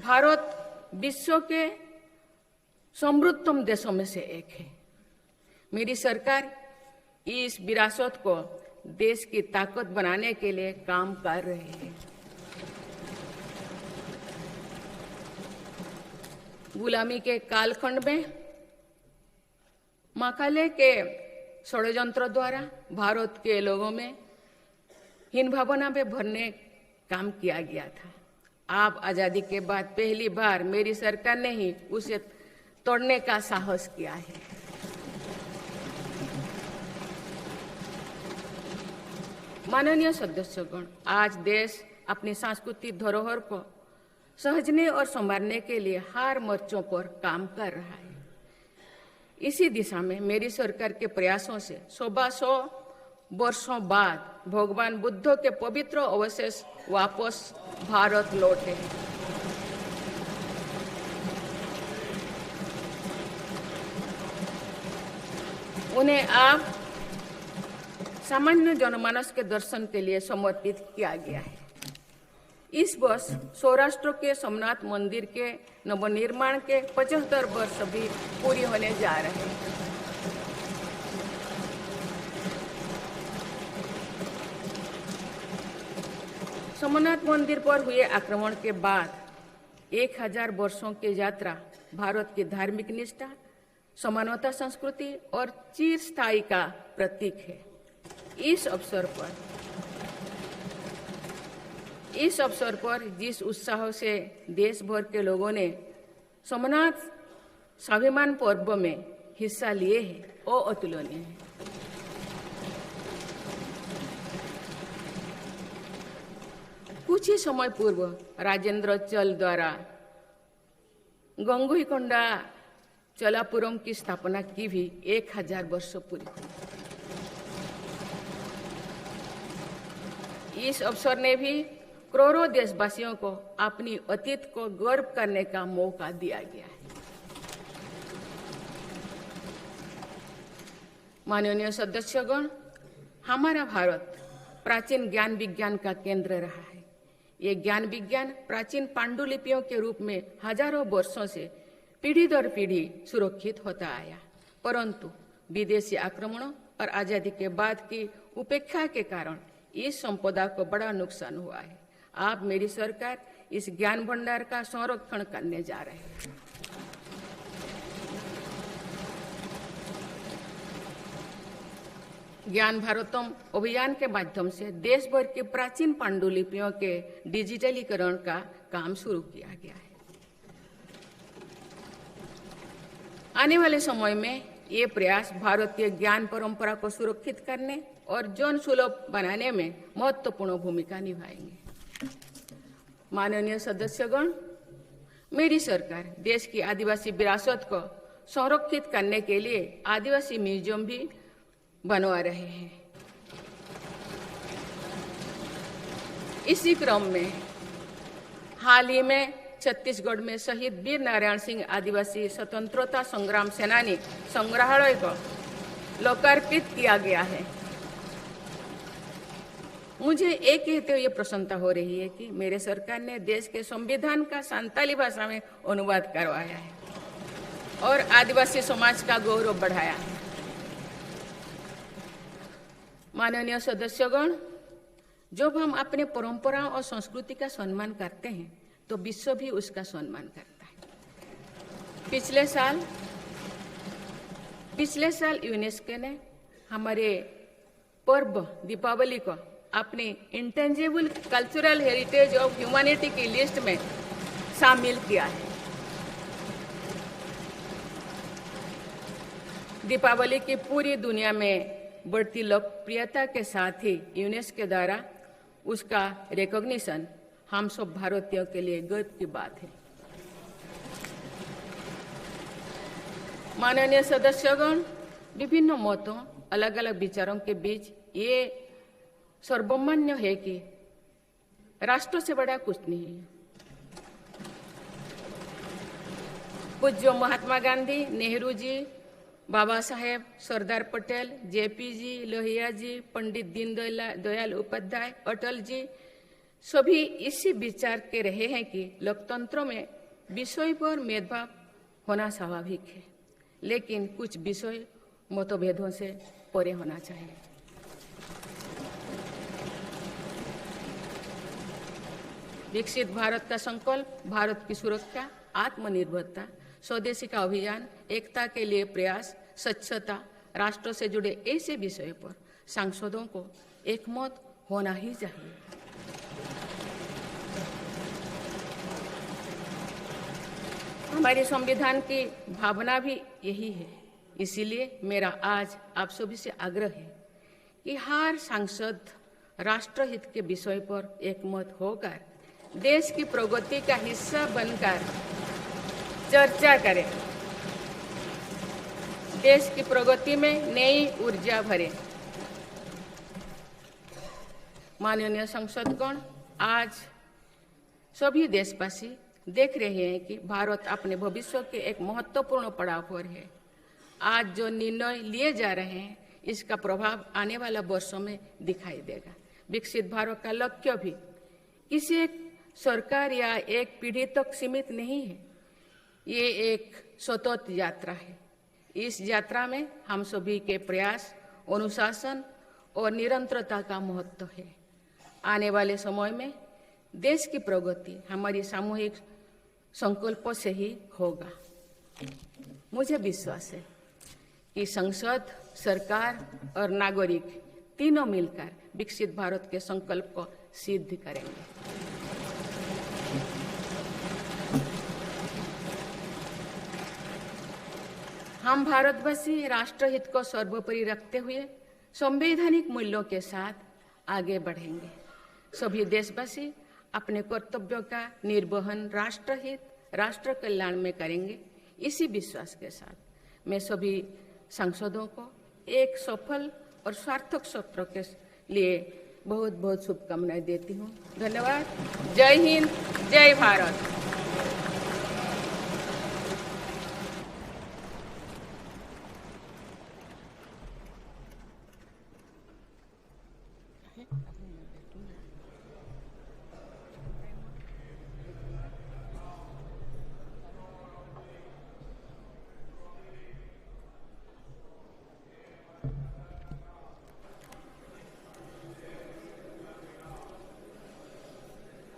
भारत विश्व के समृद्धतम देशों में से एक है। मेरी सरकार इस विरासत को देश की ताकत बनाने के लिए काम कर रही है। गुलामी के कालखंड में माकाले के षड्यंत्र द्वारा भारत के लोगों में हीन भावना में भरने काम किया गया था। आप आजादी के बाद पहली बार मेरी सरकार ने ही उसे तोड़ने का साहस किया है। माननीय सदस्यगण, आज देश अपनी सांस्कृतिक धरोहर को सहेजने और संवारने के लिए हर मोर्चों पर काम कर रहा है। इसी दिशा में मेरी सरकार के प्रयासों से 100 वर्षों बाद भगवान बुद्ध के पवित्र अवशेष वापस भारत लौटे हैं। उन्हें अब सामान्य जनमानस के दर्शन के लिए समर्पित किया गया है। इस वर्ष सौराष्ट्र के सोमनाथ मंदिर के नवनिर्माण के 75 वर्ष भी पूरी होने जा रहे हैं। सोमनाथ मंदिर पर हुए आक्रमण के बाद 1000 वर्षों की यात्रा भारत की धार्मिक निष्ठा, समानता संस्कृति और चिरस्थायी का प्रतीक है। इस अवसर पर जिस उत्साह से देश भर के लोगों ने सोमनाथ स्वाभिमान पर्व में हिस्सा लिए हैं, वो अतुलनीय है। कुछ ही समय पूर्व राजेंद्र चल द्वारा गंगुईकोंडा चोलापुरम की स्थापना की भी 1000 वर्ष पूरी हुई। इस अवसर ने भी करोड़ों देशवासियों को अपनी अतीत को गर्व करने का मौका दिया गया है। माननीय सदस्यगण, हमारा भारत प्राचीन ज्ञान विज्ञान का केंद्र रहा है। ये ज्ञान विज्ञान प्राचीन पांडुलिपियों के रूप में हजारों वर्षों से पीढ़ी दर पीढ़ी सुरक्षित होता आया, परंतु विदेशी आक्रमणों और आजादी के बाद की उपेक्षा के कारण इस संपदा को बड़ा नुकसान हुआ है। आप मेरी सरकार इस ज्ञान भंडार का संरक्षण करने जा रहे हैं। ज्ञान भारतम अभियान के माध्यम से देश भर की प्राचीन पांडुलिपियों के डिजिटलीकरण का काम शुरू किया गया है। आने वाले समय में ये प्रयास भारतीय ज्ञान परंपरा को सुरक्षित करने और जन सुलभ बनाने में महत्वपूर्ण भूमिका निभाएंगे। माननीय सदस्यगण, मेरी सरकार देश की आदिवासी विरासत को संरक्षित करने के लिए आदिवासी म्यूजियम भी बनवा रहे हैं। इसी क्रम में हाल ही में छत्तीसगढ़ में शहीद वीर नारायण सिंह आदिवासी स्वतंत्रता संग्राम सेनानी संग्रहालय को लोकार्पित किया गया है। मुझे एक कहते हुए प्रसन्नता हो रही है कि मेरे सरकार ने देश के संविधान का संताली भाषा में अनुवाद करवाया है और आदिवासी समाज का गौरव बढ़ाया है। माननीय सदस्यगण, जब हम अपने परंपराओं और संस्कृति का सम्मान करते हैं तो विश्व भी उसका सम्मान करता है। पिछले साल यूनेस्को ने हमारे पर्व दीपावली को अपने intangible cultural heritage of humanity की लिस्ट में शामिल किया है। दीपावली की पूरी दुनिया में बढ़ती लोकप्रियता के साथ ही यूनेस्को द्वारा उसका रिकॉग्निशन हम सब भारतीयों के लिए गर्व की बात है। माननीय सदस्यगण, विभिन्न मतों, अलग अलग विचारों के बीच ये सर्वमान्य है कि राष्ट्र से बड़ा कुछ नहीं है। पूज्य महात्मा गांधी, नेहरू जी, बाबा साहेब, सरदार पटेल, जेपी जी, लोहिया जी, पंडित दीनदयाल उपाध्याय, अटल जी सभी इसी विचार के रहे हैं कि लोकतंत्र में विषय पर भेदभाव होना स्वाभाविक है, लेकिन कुछ विषय मतभेदों से परे होना चाहिए। विकसित भारत का संकल्प भारत की सुरक्षा, आत्मनिर्भरता, स्वदेशी का अभियान, एकता के लिए प्रयास, स्वच्छता, राष्ट्र से जुड़े ऐसे विषयों पर सांसदों को एकमत होना ही चाहिए। हमारे संविधान की भावना भी यही है। इसीलिए मेरा आज आप सभी से आग्रह है कि हर सांसद राष्ट्रहित के विषय पर एकमत होकर देश की प्रगति का हिस्सा बनकर चर्चा करें, देश की प्रगति में नई ऊर्जा भरें। माननीय सांसदगण, आज सभी देशवासी देख रहे हैं कि भारत अपने भविष्य के एक महत्वपूर्ण पड़ाव पर है। आज जो निर्णय लिए जा रहे हैं, इसका प्रभाव आने वाला वर्षों में दिखाई देगा। विकसित भारत का लक्ष्य भी किसी एक सरकार या एक पीढ़ी तक सीमित नहीं है। ये एक सतत यात्रा है। इस यात्रा में हम सभी के प्रयास, अनुशासन और निरंतरता का महत्व है। आने वाले समय में देश की प्रगति हमारी सामूहिक संकल्पों से ही होगा। मुझे विश्वास है कि संसद, सरकार और नागरिक तीनों मिलकर विकसित भारत के संकल्प को सिद्ध करेंगे। हम भारतवासी राष्ट्रहित को सर्वोपरि रखते हुए संवैधानिक मूल्यों के साथ आगे बढ़ेंगे। सभी देशवासी अपने कर्तव्यों का निर्वहन राष्ट्रहित, राष्ट्र कल्याण में करेंगे। इसी विश्वास के साथ मैं सभी सांसदों को एक सफल और सार्थक सत्र के लिए बहुत बहुत शुभकामनाएं देती हूँ। धन्यवाद। जय हिंद, जय भारत।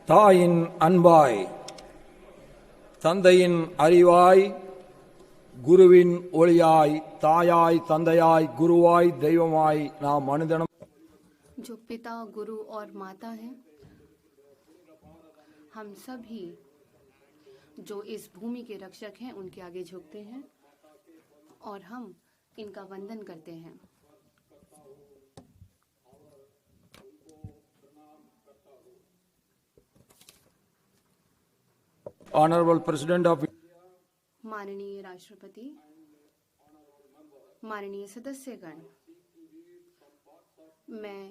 தாயின் அன்பாய், தந்தையின் அறிவாய், குருவின் ஒளியாய், தாயாய், தந்தையாய், குருவாய், தெய்வமாய் நாம் மனிதனும் जो पिता, गुरु और माता हैं, हम सभी जो इस भूमि के रक्षक हैं उनके आगे झुकते हैं और हम इनका वंदन करते हैं। Honorable President of माननीय राष्ट्रपति, माननीय सदस्यगण, मैं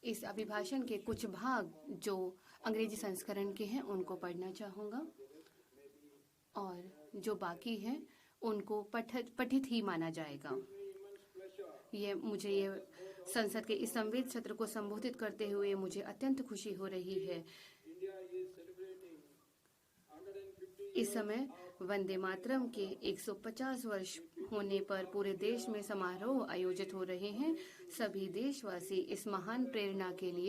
इस अभिभाषण के कुछ भाग जो अंग्रेजी संस्करण के हैं उनको पढ़ना चाहूँगा और जो बाकी हैं उनको पठित ही माना जाएगा। मुझे संसद के इस संवेद सत्र को संबोधित करते हुए मुझे अत्यंत खुशी हो रही है। इस समय वंदे मातरम के 150 वर्ष होने पर पूरे देश में समारोह आयोजित हो रहे हैं। सभी देशवासी इस महान प्रेरणा के लिए